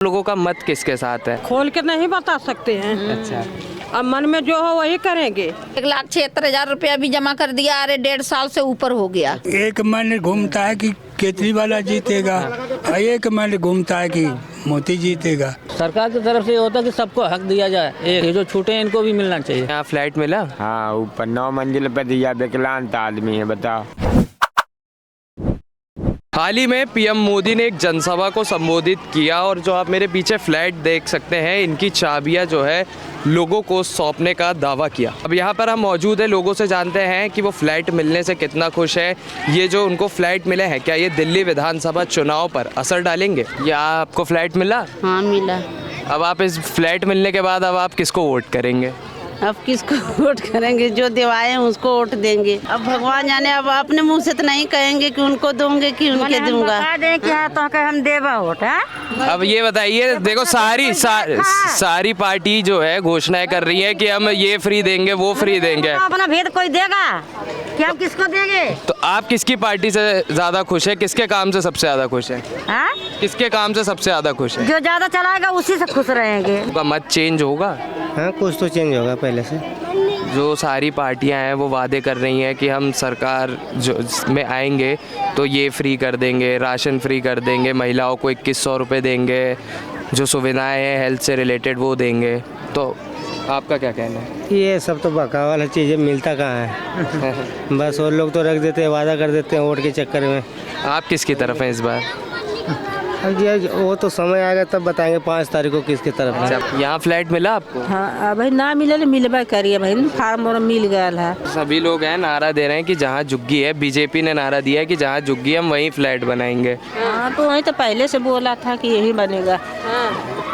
लोगों का मत किसके साथ है? खोल के नहीं बता सकते हैं। अच्छा, अब मन में जो हो वही करेंगे। 1,76,000 रुपया भी जमा कर दिया। अरे 1.5 साल से ऊपर हो गया। एक मन घूमता है कि केजरीवाल जीतेगा और एक मन घूमता है कि मोदी जीतेगा। सरकार की तरफ से ये होता है कि सबको हक दिया जाए, ये जो छूटे हैं इनको भी मिलना चाहिए। यहाँ फ्लैट मिला? हाँ, ऊपर 9 मंजिल पे दिया। विकलांग आदमी है, बताओ। हाल ही में पीएम मोदी ने एक जनसभा को संबोधित किया और जो आप मेरे पीछे फ्लैट देख सकते हैं, इनकी चाबियां जो है लोगों को सौंपने का दावा किया। अब यहाँ पर हम मौजूद है, लोगों से जानते हैं कि वो फ्लैट मिलने से कितना खुश है। ये जो उनको फ्लैट मिले हैं, क्या ये दिल्ली विधानसभा चुनाव पर असर डालेंगे? या आपको फ्लैट मिला? हाँ मिला। अब आप इस फ्लैट मिलने के बाद अब आप किसको वोट करेंगे? अब किसको वोट करेंगे? जो दिवाए उसको वोट देंगे। अब भगवान जाने, अब अपने मुंह से तो नहीं कहेंगे कि उनको दूंगे कि उनके दूंगा। हम देवा वोट है। अब ये बताइए, देखो सारी पार्टी जो है घोषणाएं कर रही है कि हम ये फ्री देंगे, वो फ्री देंगे। अपना भेद कोई देगा कि हम किसको देंगे? तो आप किसकी पार्टी से ज्यादा खुश है? किसके काम से सबसे ज्यादा खुश है? किसके काम से सबसे ज्यादा खुश है? जो ज्यादा चलाएगा उसी से खुश रहेंगे। उनका मत चेंज होगा? हाँ, कुछ तो चेंज होगा पहले से। जो सारी पार्टियां हैं वो वादे कर रही हैं कि हम सरकार जो में आएंगे तो ये फ्री कर देंगे, राशन फ्री कर देंगे, महिलाओं को 2100 रुपये देंगे, जो सुविधाएं हैं हेल्थ से रिलेटेड वो देंगे। तो आपका क्या कहना है? ये सब तो बका वाला चीज़ें मिलता कहाँ है। बस और लोग तो रख देते हैं, वादा कर देते हैं वोट के चक्कर में। आप किसकी तरफ हैं इस बार? अब ये वो तो समय आएगा तब बताएंगे 5 तारीख को किसकी तरफ है। यहाँ फ्लैट मिला आपको? हाँ भाई, ना मिले मिलबा करिए भाई, फार्म और मिल गया है। सभी लोग हैं नारा दे रहे हैं कि जहाँ झुग्गी है, बीजेपी ने नारा दिया है कि जहाँ झुग्गी हम वहीं फ्लैट बनाएंगे। हाँ, तो वही तो पहले से बोला था कि यही बनेगा।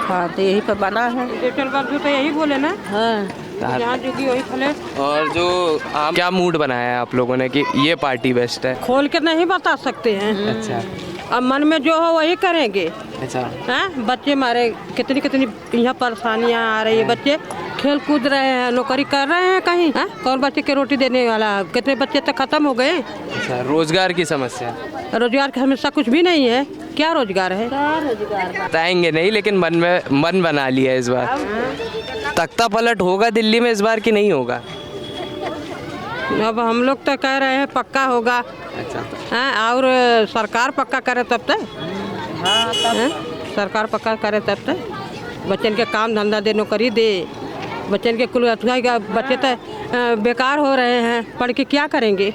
हाँ, तो यही पर बना है। तो यही बोले ना। हाँ, जहाँ जुगी वही फ्लैट। और जो क्या मूड बनाया है आप लोगों ने कि ये पार्टी बेस्ट है? खोल के नहीं बता सकते हैं। अच्छा, अब मन में जो हो वही करेंगे। अच्छा। बच्चे मारे कितनी यहाँ परेशानियाँ आ रही है। बच्चे खेल कूद रहे हैं, नौकरी कर रहे हैं कहीं। कौन बच्चे के रोटी देने वाला? कितने बच्चे तक खत्म हो गए। अच्छा, रोजगार की समस्या? रोजगार की हमेशा कुछ भी नहीं है। क्या रोजगार है? बताएंगे नहीं, लेकिन मन बना लिया इस बार। तख्ता पलट होगा दिल्ली में इस बार कि नहीं होगा? अब हम लोग तो कह रहे हैं पक्का होगा। अच्छा। और सरकार पक्का करे तब तक। सरकार पक्का करे तब तक बच्चन के काम धंधा दे, नौकरी दे। बच्चन के कुल बच्चे तो बेकार हो रहे हैं, पढ़ के क्या करेंगे?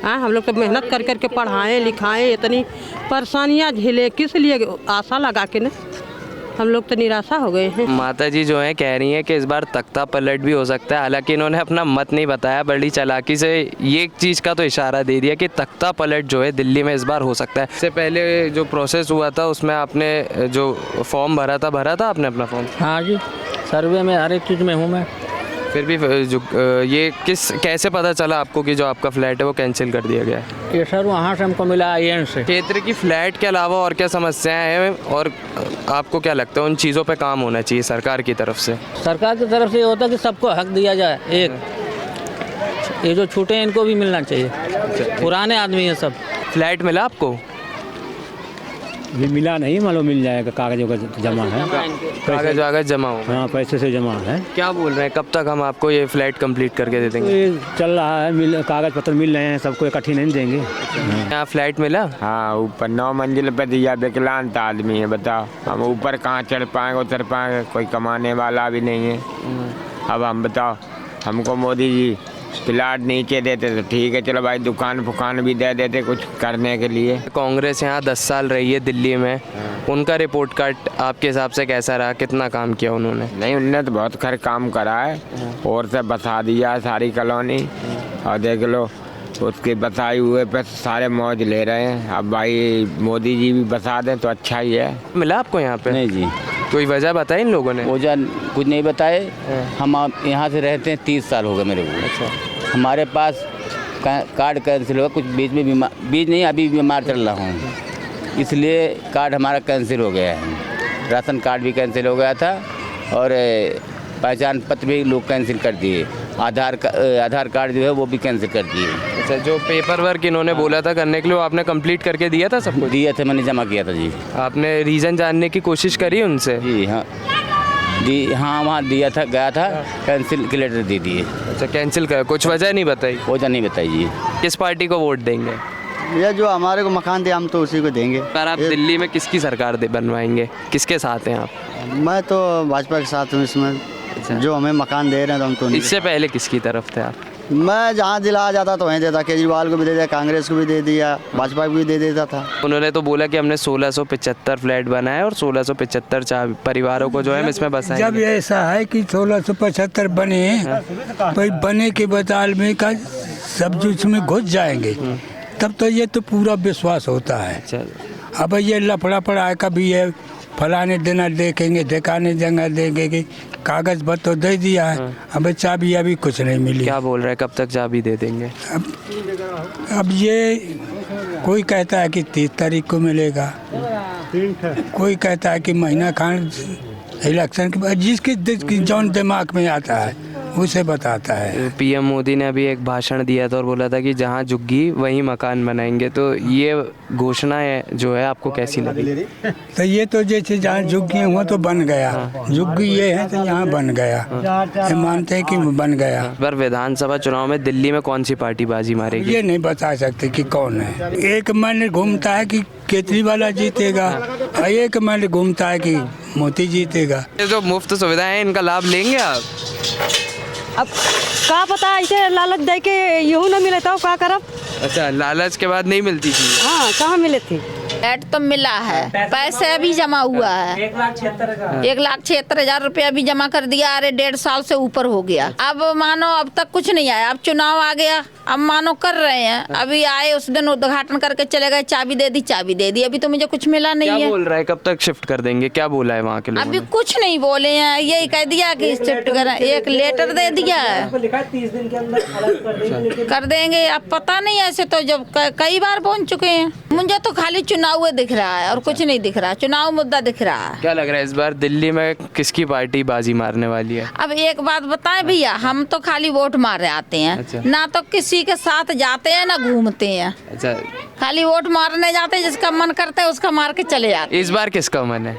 हम लोग तो मेहनत कर करके पढ़ाएं लिखाएं, इतनी परेशानियां झेले, किस लिए? आशा लगा के ना हम लोग तो निराशा हो गए हैं। माता जी जो है कह रही हैं कि इस बार तख्ता पलट भी हो सकता है। हालांकि इन्होंने अपना मत नहीं बताया, बड़ी चालाकी से ये एक चीज़ का तो इशारा दे दिया कि तख्ता पलट जो है दिल्ली में इस बार हो सकता है। इससे पहले जो प्रोसेस हुआ था उसमें आपने जो फॉर्म भरा था आपने अपना फॉर्म? हाँ जी, सर्वे में हर एक चीज़ में हूँ मैं। फिर भी जो ये कैसे पता चला आपको कि जो आपका फ्लैट है वो कैंसिल कर दिया गया है? ये सर वहाँ से हमको मिला IN से। क्षेत्र की फ्लैट के अलावा और क्या समस्याएं हैं और आपको क्या लगता है उन चीज़ों पे काम होना चाहिए सरकार की तरफ से? सरकार की तरफ से ये होता है कि सबको हक दिया जाए, ये जो छूटे हैं इनको भी मिलना चाहिए। पुराने आदमी हैं सब। फ्लैट मिला आपको? ये मिला नहीं, मालूम मिल जाएगा। कागजों का जमा है, कागज जमा हो? हाँ, पैसे से जमा है। क्या बोल रहे हैं, कब तक हम आपको ये फ्लैट कंप्लीट करके दे देंगे? ये चल रहा है, कागज पत्र मिल रहे हैं, सबको इकट्ठी नहीं देंगे। यहाँ फ्लैट मिला? हाँ, ऊपर 9 मंजिल पे दिया। विकलांग आदमी है, बताओ। हम ऊपर कहाँ चढ़ पाएंगे, उतर पाएंगे? कोई कमाने वाला भी नहीं है। अब हम बताओ, हमको मोदी जी प्लाट नीचे देते तो ठीक है, चलो भाई, दुकान फुकान भी दे देते कुछ करने के लिए। कांग्रेस यहाँ 10 साल रही है दिल्ली में, उनका रिपोर्ट कार्ड आपके हिसाब से कैसा रहा? कितना काम किया उन्होंने? नहीं, उनने तो बहुत खैर काम करा है और से बसा दिया सारी कॉलोनी। और देख लो, उसके बसाए हुए पे सारे मौज ले रहे हैं। अब भाई मोदी जी भी बसा दें तो अच्छा ही है। मिला आपको यहाँ पे? नहीं जी, कोई वजह बताई इन लोगों ने? वजह कुछ नहीं बताए। हम यहाँ से रहते हैं 30 साल हो गए मेरे को। अच्छा। हमारे पास कार्ड कैंसिल हुआ, कुछ बीच में बीच नहीं, अभी बीमार चल रहा हूँ, इसलिए कार्ड हमारा कैंसिल हो गया है। राशन कार्ड भी कैंसिल हो गया था और पहचान पत्र भी लोग कैंसिल कर दिए। आधार कार्ड जो है वो भी कैंसिल कर दिए। अच्छा, जो पेपर वर्क इन्होंने बोला था करने के लिए वो आपने कंप्लीट करके दिया था सब कुछ? दिए थे, मैंने जमा किया था जी। आपने रीज़न जानने की कोशिश करी उनसे? जी हाँ, हाँ वहाँ दिया था, गया था, कैंसिल के लेटर दे दिए। अच्छा, कैंसिल कर, कुछ वजह नहीं बताई? वजह नहीं बताई जी। किस पार्टी को वोट देंगे? ये जो हमारे को मकान दे हम तो उसी को देंगे। पर आप दिल्ली में किसकी सरकार बनवाएंगे, किसके साथ हैं आप? मैं तो भाजपा के साथ हूँ इसमें। जो हमें मकान दे रहे हैं तो हम तो इससे पहले किसकी तरफ थे आप? मैं जहाँ दिला जाता तो वहीं देता, केजरीवाल को भी दे दिया, कांग्रेस को भी दे दिया, भाजपा को भी दे देता था। उन्होंने तो बोला कि हमने 1675 फ्लैट बनाए और 1675 परिवारों को जो है इसमें बसाएंगे। जब ऐसा है कि 1675 बने, भाई बने के बदौलत में का सब जो इसमें घुस जाएंगे, तब तो ये तो पूरा विश्वास होता है। अब ये लफड़ा पड़ा कभी है फलाने दिन देखेंगे, ढकाने जगह देंगे, कागज पर तो दे दिया है, अब चाबी अभी कुछ नहीं मिली। क्या बोल रहे हैं, कब तक चाबी दे देंगे? अब ये कोई कहता है कि 30 तारीख को मिलेगा, कोई कहता है कि महीना खान इलेक्शन के बाद, जिसके जौन दिमाग में आता है उसे बताता है। पीएम मोदी ने अभी एक भाषण दिया था और बोला था कि जहाँ झुग्गी वहीं मकान बनाएंगे, तो ये घोषणा है जो है आपको कैसी लगी? तो ये तो जैसे जहाँ झुग्गी हुआ तो बन गया, झुग्गी ये है तो यहाँ बन गया, ये मानते हैं कि बन गया। पर विधानसभा चुनाव में दिल्ली में कौन सी पार्टी बाजी मारेगी? ये नहीं बता सकते कि कौन है। एक मन घूमता है कि केजरीवाल जीतेगा, और एक मन घूमता है कि मोदी जीतेगा। ये जो मुफ्त सुविधाएं हैं इनका लाभ लेंगे आप? अब का पता, ऐसे लालच दे के यूँ न मिले तो क्या करब? अच्छा, लालच के बाद नहीं मिलती थी? हाँ, कहाँ मिले थी? फ्लैट तो मिला है, पैसे भी जमा हुआ है, 1,76,000 रुपया भी जमा कर दिया। अरे 1.5 साल से ऊपर हो गया। अब मानो अब तक कुछ नहीं आया, अब चुनाव आ गया, अब मानो कर रहे हैं। अभी आए उस दिन उद्घाटन करके चले गए, चाबी दे दी, अभी तो मुझे कुछ मिला नहीं है। क्या बोल रहा है, कब तक शिफ्ट कर देंगे, क्या बोला है वहाँ के लोगों ने? अभी कुछ नहीं बोले हैं, यही कह दिया कि शिफ्ट करें, एक लेटर दे दिया है, 30 दिन के अंदर कर देंगे। अब पता नहीं, ऐसे तो जब कई बार पहुँच चुके हैं। मुझे तो खाली चुनाव दिख रहा है और कुछ नहीं दिख रहा, चुनाव मुद्दा दिख रहा है। क्या लग रहा है इस बार दिल्ली में किसकी पार्टी बाजी मारने वाली है? अब एक बात बताएं भैया, हम तो खाली वोट मारे आते हैं। अच्छा। ना तो किसी के साथ जाते हैं ना घूमते हैं। अच्छा, खाली वोट मारने जाते हैं, जिसका मन करता है उसका मार के चले जाते हैं। इस बार किसका मन है?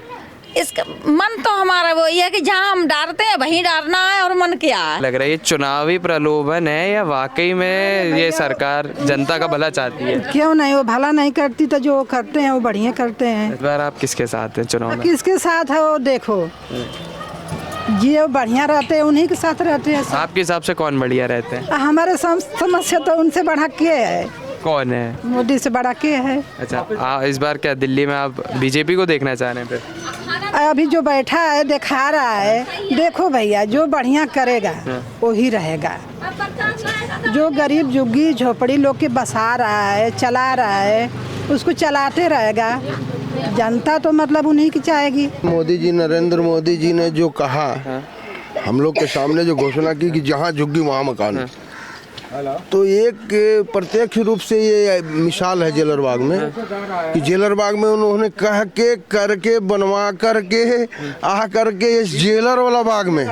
इसका मन तो हमारा वही है कि जहाँ हम डालते हैं वहीं डालना है, और मन क्या है? लग रहा है ये चुनावी प्रलोभन है या वाकई में ये सरकार जनता का भला चाहती है? क्यों नहीं, वो भला नहीं करती तो जो करते हैं वो बढ़िया करते हैं। इस बार आप किसके साथ हैं चुनाव में? किसके साथ है वो देखो, ये बढ़िया रहते हैं उन्हीं के साथ रहते हैं। आपके हिसाब से कौन बढ़िया रहते हैं? हमारे समस्या तो उनसे बढ़ा के है, कौन है? मोदी से बढ़ा के है। अच्छा, इस बार क्या दिल्ली में आप बीजेपी को देखना चाह रहे हैं? फिर अभी जो बैठा है दिखा रहा है, देखो भैया जो बढ़िया करेगा वही रहेगा। जो गरीब झुग्गी झोपड़ी लोग के बसा रहा है, चला रहा है, उसको चलाते रहेगा। जनता तो मतलब उन्हीं की चाहेगी। मोदी जी, नरेंद्र मोदी जी ने जो कहा, हम लोग के सामने जो घोषणा की कि जहाँ झुग्गी वहाँ मकान, तो एक प्रत्यक्ष रूप से ये मिसाल है जेलरबाग में, कि जेलरबाग में उन्होंने कह के करके बनवा करके आ करके इस जेलर वाला बाग में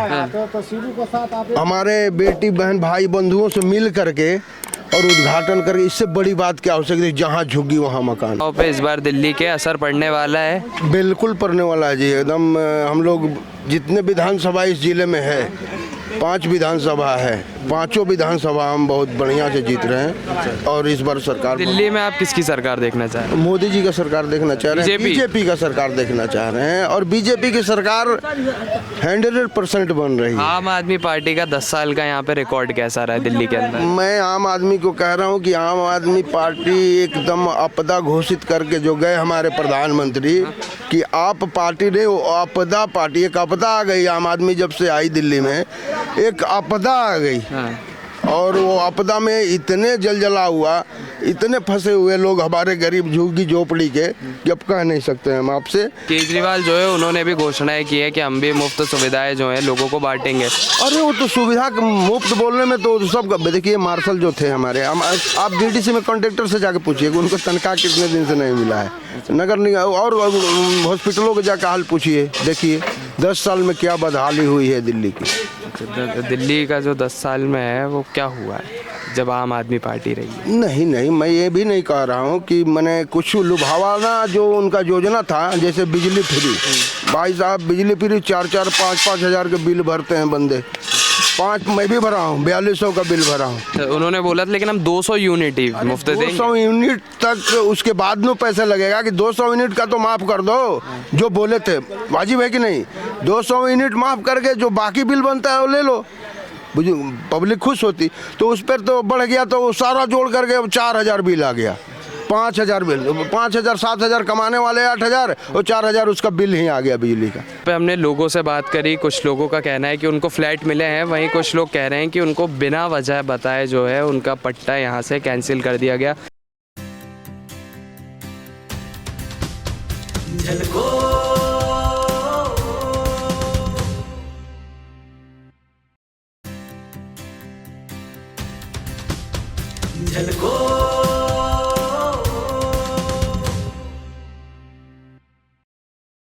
हमारे बेटी बहन भाई बंधुओं से मिल करके और उद्घाटन करके, इससे बड़ी बात क्या हो सकती है? जहाँ झुग्गी वहाँ मकान। पे इस बार दिल्ली के असर पड़ने वाला है? बिल्कुल पड़ने वाला है जी, एकदम। हम लोग जितने विधानसभा इस जिले में है, 5 विधानसभा है, 5 विधानसभा हम बहुत बढ़िया से जीत रहे हैं। और इस बार सरकार, दिल्ली में आप किसकी सरकार देखना चाह रहे हैं? मोदी जी का सरकार देखना चाह रहे हैं, बीजेपी का सरकार देखना चाह रहे हैं, और बीजेपी की सरकार 100% बन रही है। आम आदमी पार्टी का 10 साल का यहाँ पे रिकॉर्ड कैसा रहा है दिल्ली के अंदर? मैं आम आदमी को कह रहा हूँ कि आम आदमी पार्टी एकदम आपदा घोषित करके जो गए हमारे प्रधानमंत्री, कि आप पार्टी नहीं, आपदा पार्टी, एक आपदा आ गई आम आदमी जब से आई दिल्ली में, एक आपदा आ गई। और वो आपदा में इतने जलजला हुआ, इतने फंसे हुए लोग हमारे गरीब झुग्गी झोपड़ी के, कि अब कह नहीं सकते हम आपसे। केजरीवाल जो है उन्होंने भी घोषणाएं की है कि हम भी मुफ्त सुविधाएं जो है लोगों को बांटेंगे। अरे वो तो सुविधा मुफ्त बोलने में तो सब, देखिए मार्शल जो थे हमारे, आप डीडीसी में कॉन्ट्रैक्टर से जाके पूछिए कि उनको तनख्वाह कितने दिन से नहीं मिला है। नगर निगम और हॉस्पिटलों को जाकर हाल पूछिए, देखिए 10 साल में क्या बदहाली हुई है दिल्ली की। दिल्ली का जो 10 साल में है वो क्या हुआ है जब आम आदमी पार्टी रही? नहीं, मैं ये भी नहीं कह रहा हूँ कि मैंने कुछ लुभावना जो उनका योजना था, जैसे बिजली फ्री, भाई साहब बिजली फ्री 4-4, 5-5 हज़ार के बिल भरते हैं बंदे। 5 मैं भी भरा हूँ, 4200 का बिल भरा हूँ। तो उन्होंने बोला था लेकिन हम 200 यूनिट ही मुफ्त देंगे। 200 यूनिट तक उसके बाद में पैसे लगेगा कि 200 यूनिट का तो माफ़ कर दो, जो बोले थे वाजिब है कि नहीं। 200 यूनिट माफ़ करके जो बाकी बिल बनता है वो ले लो, पब्लिक खुश होती। तो उस पर तो बढ़ गया, तो वो सारा जोड़ करके 4000 बिल आ गया। 5000 बिल, 5000 7000 कमाने वाले 8000 और 4000 उसका बिल ही आ गया बिजली का। पे हमने लोगों से बात करी, कुछ लोगों का कहना है कि उनको फ्लैट मिले हैं, वहीं कुछ लोग कह रहे हैं कि उनको बिना वजह बताए जो है उनका पट्टा यहाँ से कैंसिल कर दिया गया।